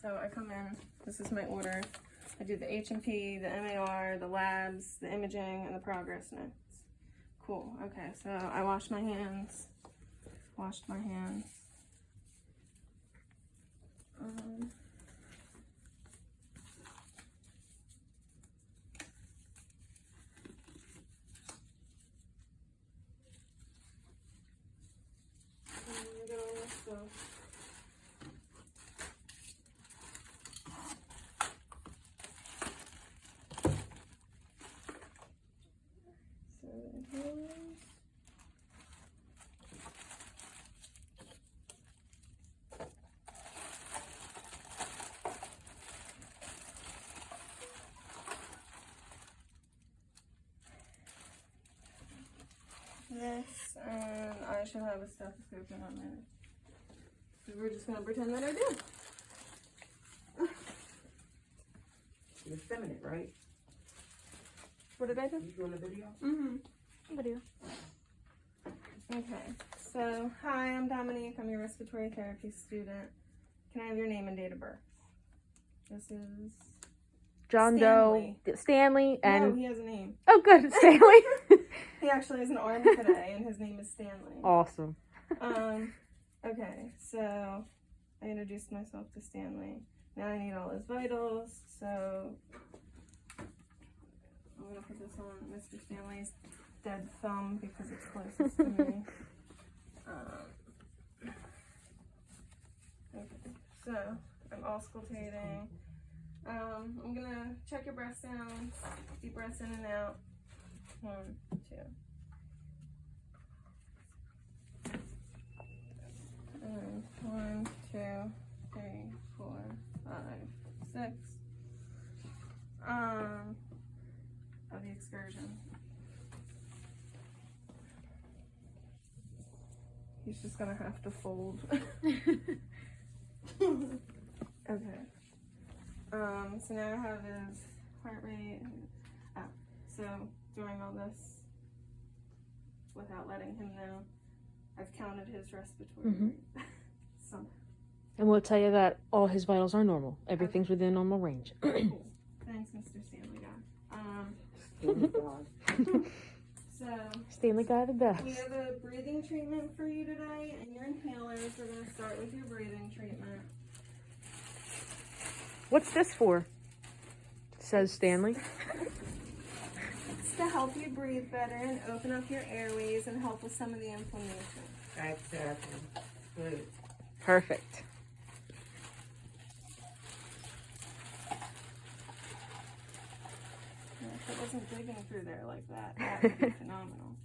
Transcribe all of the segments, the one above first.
So I come in, this is my order. I do the H&P, the MAR, the labs, the imaging, and the progress notes. Cool, okay, so I washed my hands. Get all this stuff. So here's this, and I should have a stethoscope in on there. So we're just gonna pretend that I do. You're filming it, right? What did I do? You doing a video? Video. Okay, so hi, I'm Dominique. I'm your respiratory therapy student. Can I have your name and date of birth? This is John Stanley. Doe, Stanley, and no, he has a name. oh, good, Stanley. He actually has an arm today, and his name is Stanley. Awesome. Okay, so I introduced myself to Stanley. Now I need all his vitals, so I'm gonna put this on Mr. Stanley's dead thumb because it's closest to me. Okay, so I'm auscultating. I'm gonna check your breath sounds, deep breaths in and out. 1, 2. And 1, 2, 3, 4, 5, 6. Of the excursion. He's just gonna have to fold. Okay. So now I have his heart rate. So during all this, without letting him know, I've counted his respiratory rate. Somehow. And we'll tell you that all his vitals are normal. Everything's within normal range. Cool. Thanks, Mr. Stanley guy. So Stanley guy the best. we have a breathing treatment for you today, and your inhalers. We're going to start with your breathing treatment. What's this for? Says Stanley. It's to help you breathe better and open up your airways and help with some of the inflammation. Exactly. Good. Perfect. If it wasn't digging through there like that, that would be phenomenal.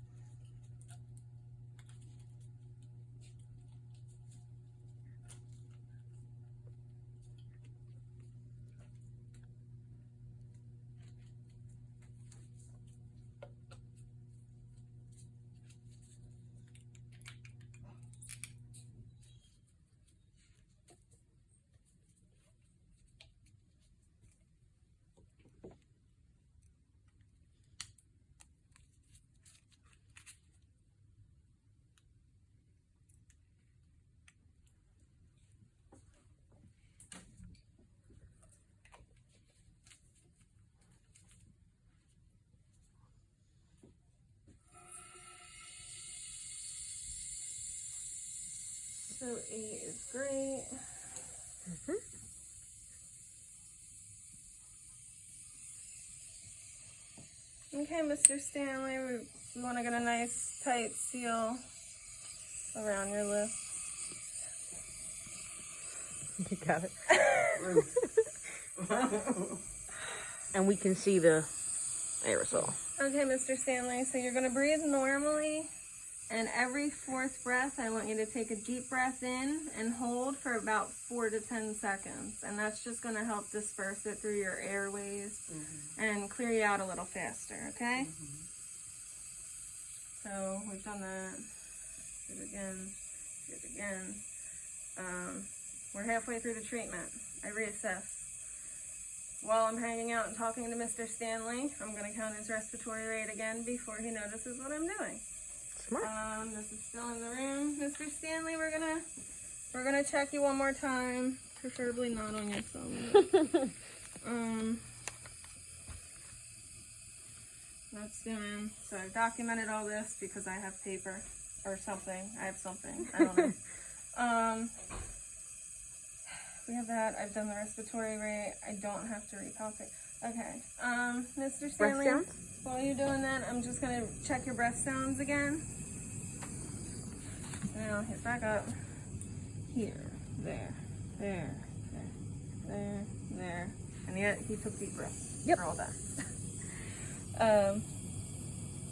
So 8 is great. Okay, Mr. Stanley, we want to get a nice tight seal around your lips. You got it. And we can see the aerosol. Okay, Mr. Stanley, so you're going to breathe normally, and every 4th breath, I want you to take a deep breath in and hold for about 4 to 10 seconds, and that's just going to help disperse it through your airways and clear you out a little faster, okay? So we've done that. Do it again. Do it again. We're halfway through the treatment. I reassess. While I'm hanging out and talking to Mr. Stanley, I'm going to count his respiratory rate again before he notices what I'm doing. Smart. This is still in the room. Mr. Stanley, we're gonna check you one more time. Preferably not on your thumb. That's doing. So I've documented all this because I have paper or something. I have something. I don't know. We have that. I've done the respiratory rate. I don't have to repalpate. Okay. Mr. Stanley, sounds? while you're doing that, I'm just gonna check your breath sounds again. Now hit back up. Here, there, there, there, there. And yet he took deep breaths. Yep. For all that.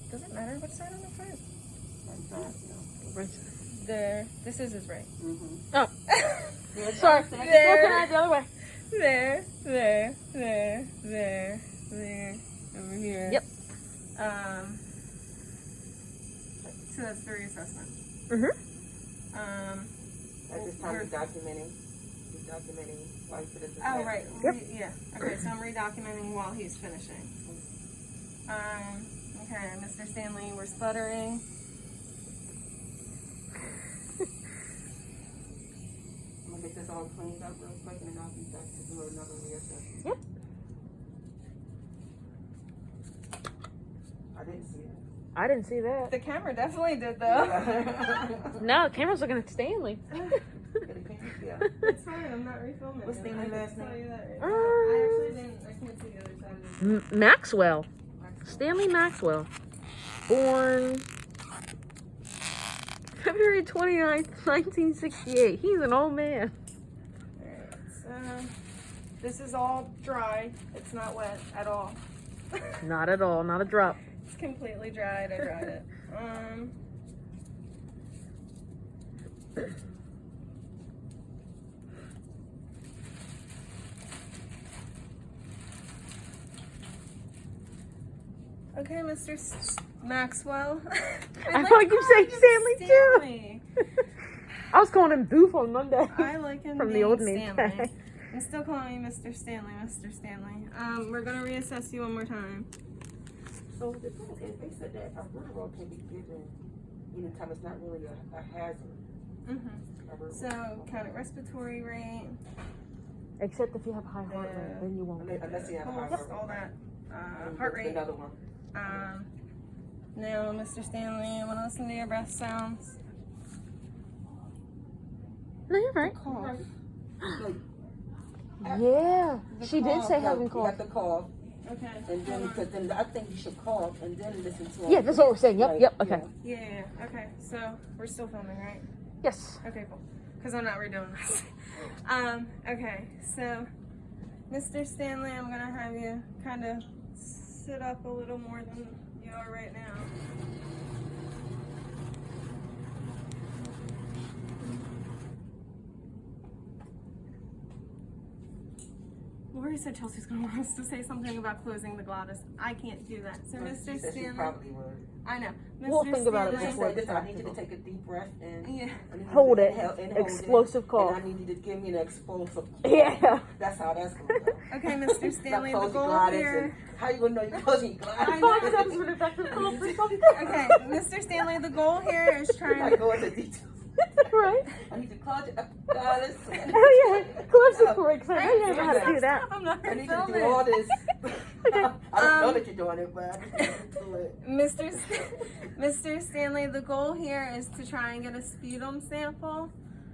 Does it matter which side on the front? There. This is his right. Oh, There. sorry. There. Looking at it the other way. There, there, there, there, there, over here. Yep. So that's the reassessment. At this time, we're documenting why you put it. Oh, right. Yep. Yeah. Okay, so I'm redocumenting while he's finishing. Okay, Mr. Stanley, we're sputtering. I'm gonna get this all cleaned up real quick and then I'll be back to do another reassessment. Yep. I didn't see it. I didn't see that. The camera definitely did, though. No, the camera's looking at Stanley. Yeah. It's fine, I'm not refilming. What's Stanley's last name? Tell you that right now. I actually didn't, I can't see the other side of it. Maxwell. Stanley Maxwell. Born February 29th, 1968. He's an old man. Alright, so this is all dry. It's not wet at all. Not at all. Not a drop. It's completely dried. I dried it. Okay, Mr. Maxwell. I thought you said Stanley too. Stanley. I was calling him Boof on Monday. I like him From the being old name Stanley. tag. I'm still calling you Mr. Stanley, Mr. Stanley. We're gonna reassess you one more time. So the thing is, they said that a referral can be given anytime it's not really a hazard. So, count respiratory rate. Except if you have a high heart rate, then you won't. Unless you have a high Pulse, heart all rate. that. Heart rate. Another one. Now, Mr. Stanley, I want to listen to your breath sounds. No, you're right. Cough. Like, Yeah, The she did cough. say no, having you cough. have to cough, Okay. and then because then I think you should cough and then listen to. Yeah, that's what we're saying. Yep, Right, yep. Okay. Yeah. Okay. So we're still filming, right? Yes. Okay, cool. Because I'm not redoing this. Okay. So, Mr. Stanley, I'm gonna have you kind of sit up a little more than you are right now. Lori said Chelsea's gonna want us to say something about closing the glottis. I can't do that. So, She Mr. said she Stanley, probably would. I know. Mr. We'll think about it She before said this. I need you to take a deep breath and Yeah. I need you Hold to it. inhale and Explosive hold cough. it, and I need you to give me an explosive cough. Yeah. That's how that's gonna go. Okay, Mr. Stanley, the Close your goal glottis here. and how you gonna know you're closing your glottis? I know. That was an effective cough or something. Okay, Mr. Stanley, the goal here is I trying. go into details. Right. I need to close your glottis. Oh yeah. Close the correct. So I know you know how to do that. I'm not I need you to filming. do all this. I don't know that you're doing it, but I need you to do it. Mr. Stanley, the goal here is to try and get a sputum sample.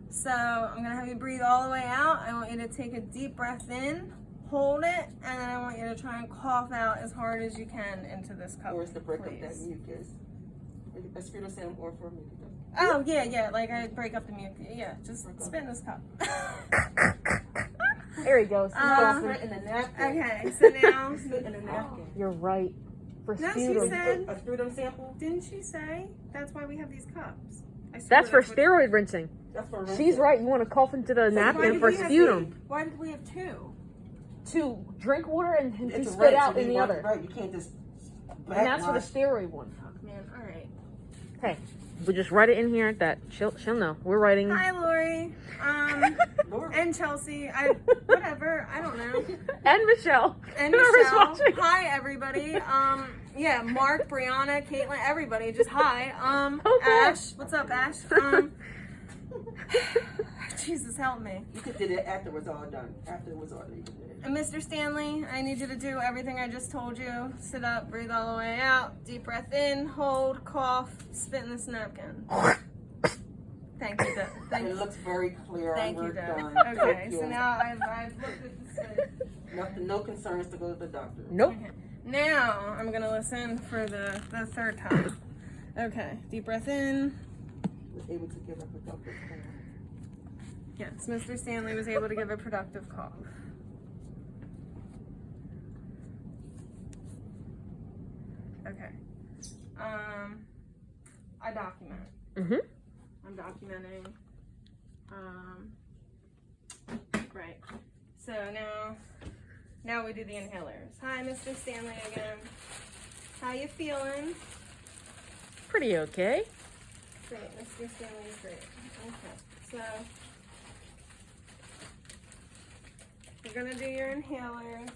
So I'm gonna have you breathe all the way out. I want you to take a deep breath in, hold it, and then I want you to try and cough out as hard as you can into this cup. Or is to break up that please. mucus. A sputum sample or for mucus. Oh yeah, like I break up the mucus. Yeah, just spin this cup. There he goes. He's coughing. In a napkin. Okay, so now. Spit in a napkin. You're right. For No, she sputum. said. A sputum sample? Didn't she say that's why we have these cups? I swear That's for what- steroid rinsing. That's for She's right. You want to cough into the Why napkin did for we have sputum. two? Why did we have two? To drink water and to It's a spit rinse, out you in need the one- other. Right, you can't just. And that's for the backwash. steroid one. Fuck, man. All right. Okay. We just write it in here that she'll know. We're writing. Hi, Lori. Lord. And Chelsea. Whatever. I don't know. And Michelle. And Whoever's Michelle. watching. Hi, everybody. Yeah, Mark, Brianna, Caitlin, everybody. Just hi. Okay. Ash. What's up, Ash? Jesus, help me. You could do it after it was all done. After it was all done, you could do it. And Mr. Stanley, I need you to do everything I just told you. Sit up, breathe all the way out. Deep breath in, hold, cough, spit in this napkin. Thank you, Doug. It looks very clear. Thank you, We're Doug. done. Okay, Thank so you. now I've looked at the spit. No concerns to go to the doctor. Nope. Okay. Now I'm gonna listen for the third time. Okay, deep breath in. Was able to give a productive call. Yes, Mr. Stanley was able to give a productive cough. Okay. I document. Mm-hmm. I'm documenting. Right. So now we do the inhalers. Hi, Mr. Stanley again. How you feeling? Pretty okay. Great, Mr. Stanley's great. Okay, so you're gonna do your inhalers.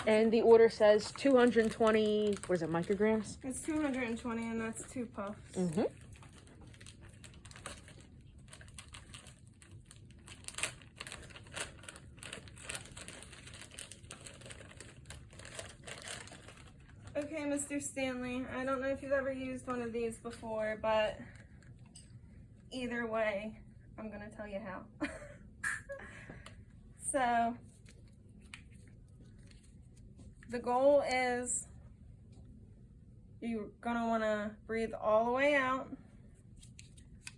And the order says 220, what is it, micrograms? It's 220 and that's 2 puffs. Mm-hmm. Okay, Mr. Stanley, I don't know if you've ever used one of these before, but either way, I'm gonna tell you how. So, the goal is you're gonna wanna breathe all the way out.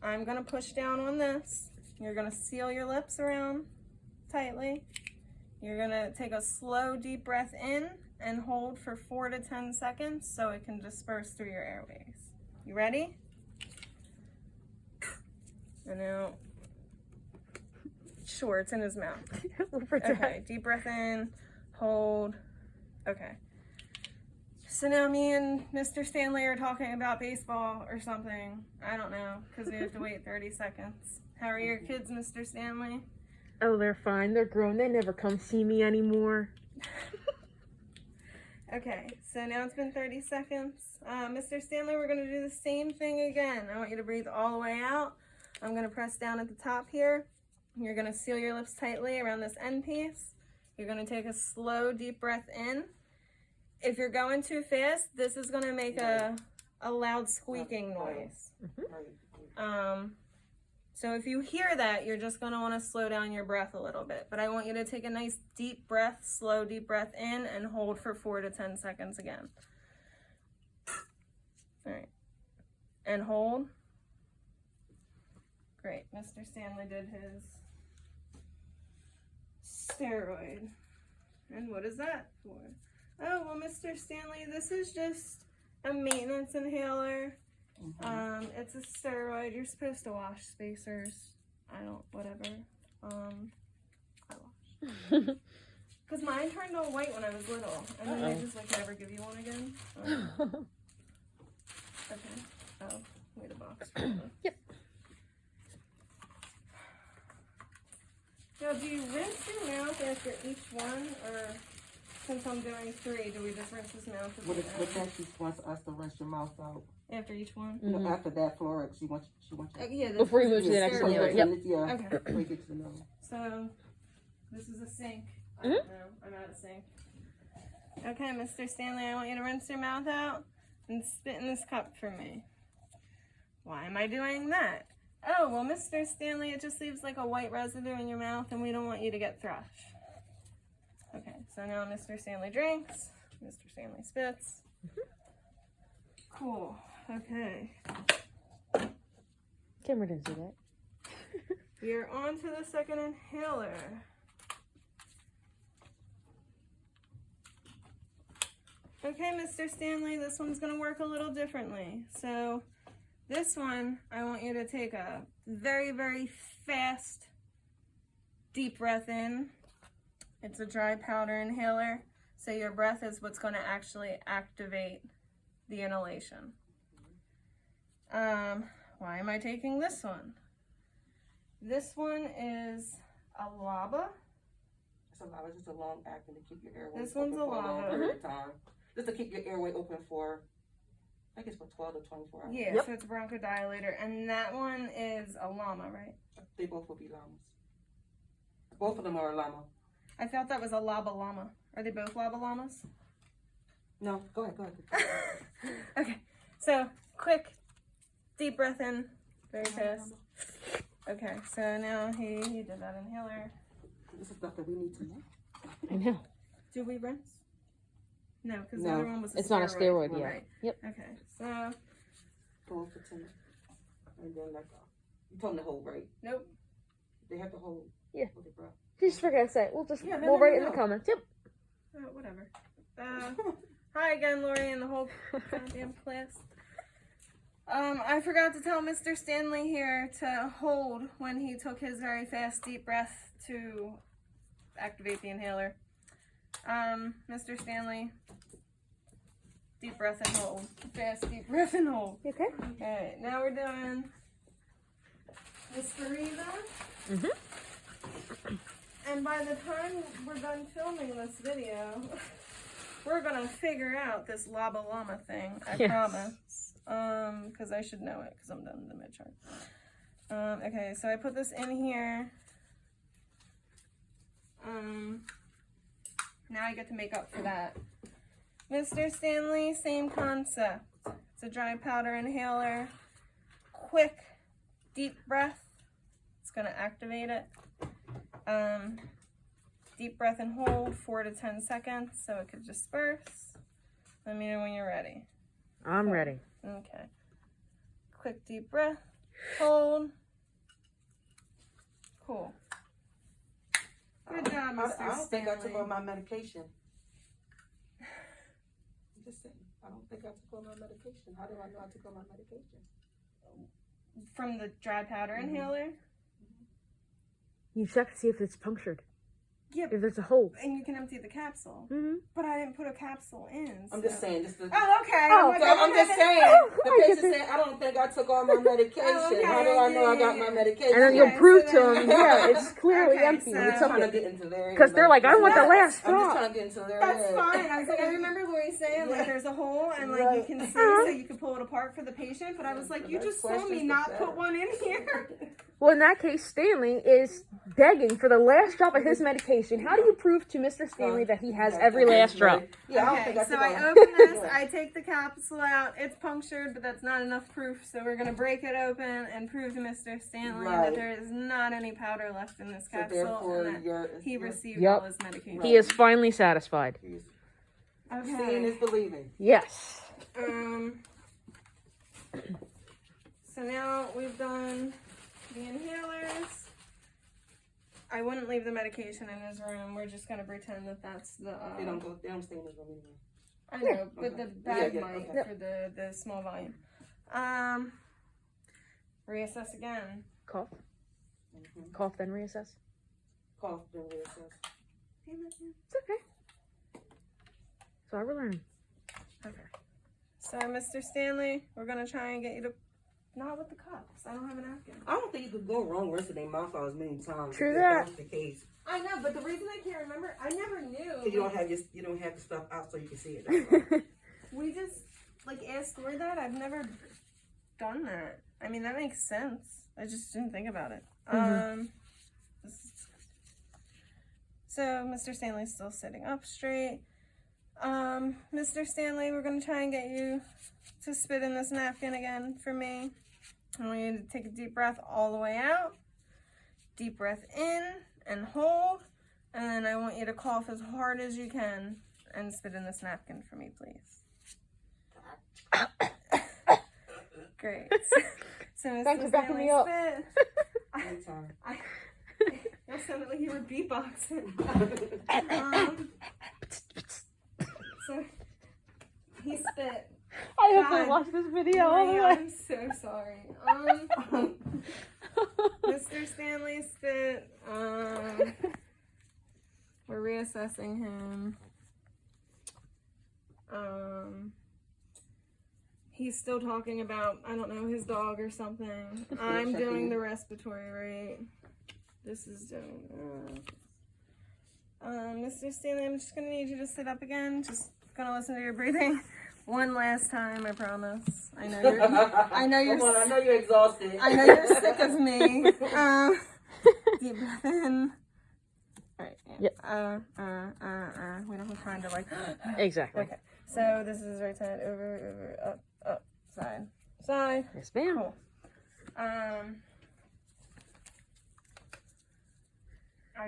I'm gonna push down on this. You're gonna seal your lips around tightly. You're gonna take a slow, deep breath in and hold for 4 to 10 seconds so it can disperse through your airways. You ready? And now, sure, it's in his mouth. Okay, deep breath in, hold. Okay. So now me and Mr. Stanley are talking about baseball or something. I don't know, because we have to wait 30 seconds. How are your kids, Mr. Stanley? Oh, they're fine. They're grown. They never come see me anymore. Okay, so now it's been 30 seconds. Mr. Stanley, we're going to do the same thing again. I want you to breathe all the way out. I'm going to press down at the top here. You're going to seal your lips tightly around this end piece. You're going to take a slow, deep breath in. If you're going too fast, this is going to make a loud squeaking noise. So if you hear that, you're just going to want to slow down your breath a little bit. But I want you to take a nice deep breath, slow deep breath in, and hold for 4 to 10 seconds again. All right. And hold. Great. Mr. Stanley did his steroid. And what is that for? Oh, well, Mr. Stanley, this is just a maintenance inhaler. It's a steroid. You're supposed to wash spacers. I don't, whatever. I wash. Because mine turned all white when I was little. And then they just, like, never give you one again. Okay. Oh, wait a box. Yep. Now, do you rinse your mouth after each one? Or since I'm doing 3, do we just rinse his mouth? What that she wants us to rinse your mouth out. After each one? You know, after that Florex, she wants you. Yeah. Before you move to the next one, steroid. yep. Yeah. Okay. Before you get to the nose. So, this is a sink. I don't know. I'm out of sink. Okay, Mr. Stanley, I want you to rinse your mouth out and spit in this cup for me. Why am I doing that? Oh, well, Mr. Stanley, it just leaves like a white residue in your mouth and we don't want you to get thrush. Okay, so now Mr. Stanley drinks. Mr. Stanley spits. Cool. Okay. Camera didn't see that. We are on to the second inhaler. Okay, Mr. Stanley, this one's going to work a little differently. So this one, I want you to take a very, very fast, deep breath in. It's a dry powder inhaler. So your breath is what's going to actually activate the inhalation. Why am I taking this one? This one is a LABA. So LABA is just a long acting to keep your airway This one's open a for a long LABA. period of time. Just to keep your airway open for I think it's for 12 to 24 hours. Yeah, Yep. so it's a bronchodilator. And that one is a llama, right? They both will be llamas. Both of them are a llama. I thought that was a laba llama. Are they both laba llamas? No, go ahead. Okay, so quick, deep breath in, very fast. Okay, so now he did that inhaler. This is stuff that we need to know. I know. Do we rinse? No, because the No, other one was It's not a steroid one, yet. right? Yep. Okay, so Hold for 10 minutes. And then let go. You told them to hold, right? nope. They have to hold. Yeah. Hold their breath. You just forgot to say it. Yeah, We'll write it in the no. comments. Yep. Whatever. Hi again, Lori, and the whole goddamn class. I forgot to tell Mr. Stanley here to hold when he took his very fast, deep breath to activate the inhaler. Mr. Stanley, deep breath and hold. Fast, deep breath and hold. You okay? Okay, now we're doing Spiriva. And by the time we're done filming this video, we're gonna figure out this laba llama thing. I Yes. promise. Because I should know it because I'm done with the mid chart. Okay, so I put this in here. Now I get to make up for that. Mr. Stanley, same concept. It's a dry powder inhaler. Quick, deep breath. It's gonna activate it. Deep breath and hold 4 to 10 seconds so it could disperse. Let me know when you're ready. I'm ready. Okay. Quick deep breath. Hold. Cool. Good job, Mr. I don't think I took Stanley. all my medication. I'm just saying. I don't think I took all my medication. How do I know I took all my medication? From the dry powder inhaler. You check to see if it's punctured. Yeah, If there's a hole. and you can empty the capsule. Mm-hmm. But I didn't put a capsule in. I'm just so- saying. Just the, Oh, okay. Oh, like, so I'm just saying. The I get patient said, I don't think I took all my medication. Oh, okay, How do I know I got yeah. my medication? And then Okay, you'll prove so to then- them, yeah, it's clearly Okay, empty. so- You I'm took trying to it. get into their Because they're like, I want the last I'm just drop. trying to get into their That's head. fine. I was like, I remember Lori saying like Yeah. there's a hole and like Right. you can see so you can pull it apart for the patient. But I was like, The you next just told me question's not the put better. one in here. Well, in that case, Stanley is begging for the last drop of his medication. How do you prove to Mr. Stanley that he has every last drop? Yeah, I don't Okay, think I so took I all. open this, Yeah. I take the capsule out, it's punctured, but that's not enough proof, so we're gonna break it open and prove to Mr. Stanley that Right. there is not any powder left in this So capsule therefore, and that you're, he received Yep. all his medication. He is finally satisfied. Seeing Okay. is believing. Yes. So now we've done the inhalers. I wouldn't leave the medication in his room. We're just gonna pretend that that's the. They don't go. They don't stay in this room anymore. I know, but Okay. the bag Yeah, might okay. for the small volume. Reassess again. Cough. Mm-hmm. Cough, then reassess. Cough, then reassess. Damn it. It's okay. So we're learning. Okay. So, Mr. Stanley, we're gonna try and get you to. Not with the cups. I don't have a napkin. I don't think you could go wrong rinsing their mouth out as many times. True if that. That's the case. I know, but the reason I can't remember, I never knew. 'Cause you don't have the stuff out so you can see it. That's all. We just asked Lori that. I've never done that. I mean, that makes sense. I just didn't think about it. So Mr. Stanley's still sitting up straight. Mr. Stanley, we're gonna try and get you to spit in this napkin again for me. I want you to take a deep breath all the way out. Deep breath in and hold. And then I want you to cough as hard as you can and spit in this napkin for me, please. Great. So Mr. Thanks for backing me Stanley up. spit. Anytime. That sounded like you were beatboxing. So he spit. I hope they God. watch this video all the Maria, way. I'm so sorry. Mr. Stanley spit. We're reassessing him. He's still talking about, I don't know, his dog or something. I'm doing the respiratory rate. This is doing. Mr. Stanley, I'm just gonna need you to sit up again. Just gonna listen to your breathing. One last time, I promise. I know you're. I know you're. Come on, I know you're exhausted. I know you're sick of me. Deep breath in. All right. Yeah. Yep. We don't have time to like. Exactly. Okay. So this is right side, over, up, side, side. Yes, ma'am. Cool. I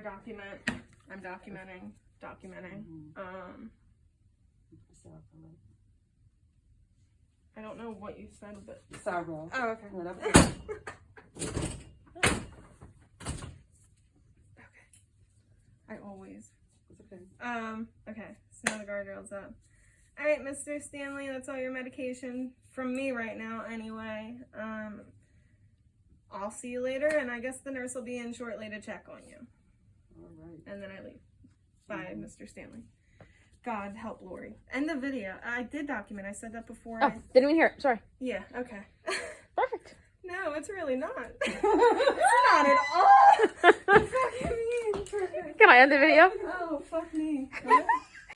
document. I'm documenting. I don't know what you said, but. Sorry, bro. Oh, okay. No, that's good. I always. It's okay. Okay. So now the guardrail's up. All right, Mr. Stanley, that's all your medication from me right now anyway. I'll see you later, and I guess the nurse will be in shortly to check on you. All right. And then I leave. Bye, Mr. Stanley. God help Lori. End the video. I did document. I said that before. Oh, didn't even hear it. Sorry. Yeah, okay. Perfect. No, it's really not. It's not at all. Fuck me. Can I end the video? Oh, fuck me.